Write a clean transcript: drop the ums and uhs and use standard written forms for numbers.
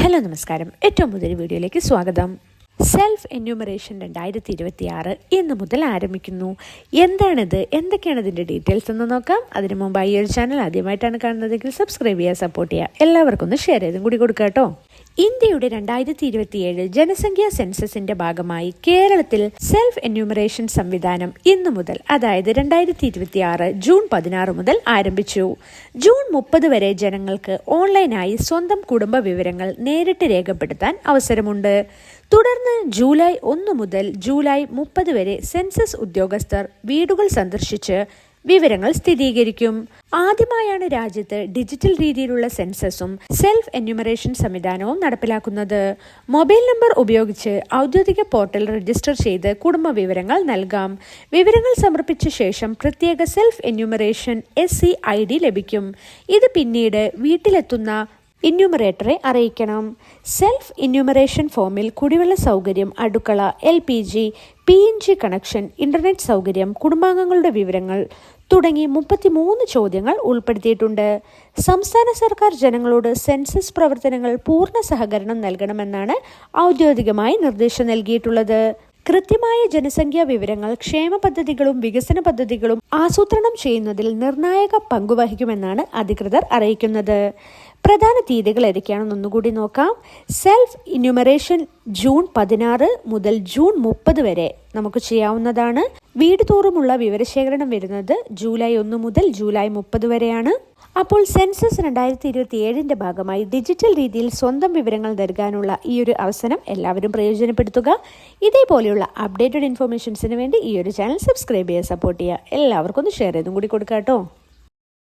Hello നമസ്കാരം. ഏറ്റവും പുതിയൊരു വീഡിയോയിലേക്ക് സ്വാഗതം. സെൽഫ് എന്യൂമറേഷൻ 2026 ഇന്ന് മുതൽ ആരംഭിക്കുന്നു. എന്താണിത്, എന്തൊക്കെയാണ് ഇതിൻ്റെ ഡീറ്റെയിൽസ് എന്ന് നോക്കാം. അതിനു മുമ്പ് ഈ ഒരു ചാനൽ ആദ്യമായിട്ടാണ് കാണുന്നതെങ്കിൽ സബ്സ്ക്രൈബ് ചെയ്യുക, സപ്പോർട്ട് ചെയ്യുക. എല്ലാവർക്കും ഒന്ന് ഷെയർ ചെയ്തും കൂടി കൊടുക്കുക കേട്ടോ. ഇന്ത്യയുടെ 2027 ജനസംഖ്യാ സെൻസസിന്റെ ഭാഗമായി കേരളത്തിൽ സെൽഫ് എന്യൂമറേഷൻ സംവിധാനം ഇന്നു മുതൽ, അതായത് 2026 ജൂൺ 16 മുതൽ ആരംഭിച്ചു. ജൂൺ 30 വരെ ജനങ്ങൾക്ക് ഓൺലൈനായി സ്വന്തം കുടുംബ വിവരങ്ങൾ നേരിട്ട് രേഖപ്പെടുത്താൻ അവസരമുണ്ട്. തുടർന്ന് ജൂലൈ 1 മുതൽ ജൂലൈ 30 വരെ സെൻസസ് ഉദ്യോഗസ്ഥർ വീടുകൾ സന്ദർശിച്ച് വിവരങ്ങൾ സ്ഥിരീകരിക്കും. ആദ്യമായാണ് രാജ്യത്ത് ഡിജിറ്റൽ രീതിയിലുള്ള സെൻസസും സെൽഫ് എന്യൂമറേഷൻ സംവിധാനവും നടപ്പിലാക്കുന്നത്. മൊബൈൽ നമ്പർ ഉപയോഗിച്ച് ഔദ്യോഗിക പോർട്ടൽ രജിസ്റ്റർ ചെയ്ത് കുടുംബ വിവരങ്ങൾ നൽകാം. വിവരങ്ങൾ സമർപ്പിച്ച ശേഷം പ്രത്യേക സെൽഫ് എന്യൂമറേഷൻ SCID ലഭിക്കും. ഇത് പിന്നീട് വീട്ടിലെത്തുന്ന എന്യൂമറേറ്ററെ അറിയിക്കണം. സെൽഫ് എന്യൂമറേഷൻ ഫോമിൽ കുടിവെള്ള സൗകര്യം, അടുക്കള, LPG, PNG കണക്ഷൻ, ഇന്റർനെറ്റ് സൗകര്യം, കുടുംബാംഗങ്ങളുടെ വിവരങ്ങൾ തുടങ്ങി 33 ചോദ്യങ്ങൾ ഉൾപ്പെടുത്തിയിട്ടുണ്ട്. സംസ്ഥാന സർക്കാർ ജനങ്ങളോട് സെൻസസ് പ്രവർത്തനങ്ങൾ പൂർണ്ണ സഹകരണം നൽകണമെന്നാണ് ഔദ്യോഗികമായി നിർദ്ദേശം നൽകിയിട്ടുള്ളത്. കൃത്യമായ ജനസംഖ്യാ വിവരങ്ങൾ ക്ഷേമ പദ്ധതികളും വികസന പദ്ധതികളും ആസൂത്രണം ചെയ്യുന്നതിൽ നിർണായക പങ്കുവഹിക്കുമെന്നാണ് അധികൃതർ അറിയിക്കുന്നത്. പ്രധാന തീയതികൾ ഏതൊക്കെയാണെന്ന് ഒന്നുകൂടി നോക്കാം. സെൽഫ് എന്യൂമറേഷൻ ജൂൺ 16 മുതൽ ജൂൺ 30 വരെ നമുക്ക് ചെയ്യാവുന്നതാണ്. വീട് തോറുമുള്ള വിവരശേഖരണം വരുന്നത് ജൂലൈ 1 മുതൽ ജൂലൈ 30 വരെയാണ്. അപ്പോൾ സെൻസസ് 2027 ഭാഗമായി ഡിജിറ്റൽ രീതിയിൽ സ്വന്തം വിവരങ്ങൾ നൽകാനുള്ള ഈ ഒരു അവസരം എല്ലാവരും പ്രയോജനപ്പെടുത്തുക. ഇതേപോലെയുള്ള അപ്ഡേറ്റഡ് ഇൻഫർമേഷൻസിന് വേണ്ടി ഈ ഒരു ചാനൽ സബ്സ്ക്രൈബ് ചെയ്യുക, സപ്പോർട്ട് ചെയ്യുക. എല്ലാവർക്കും ഒന്ന് ഷെയർ ചെയ്തും കൂടി കൊടുക്കാം കേട്ടോ.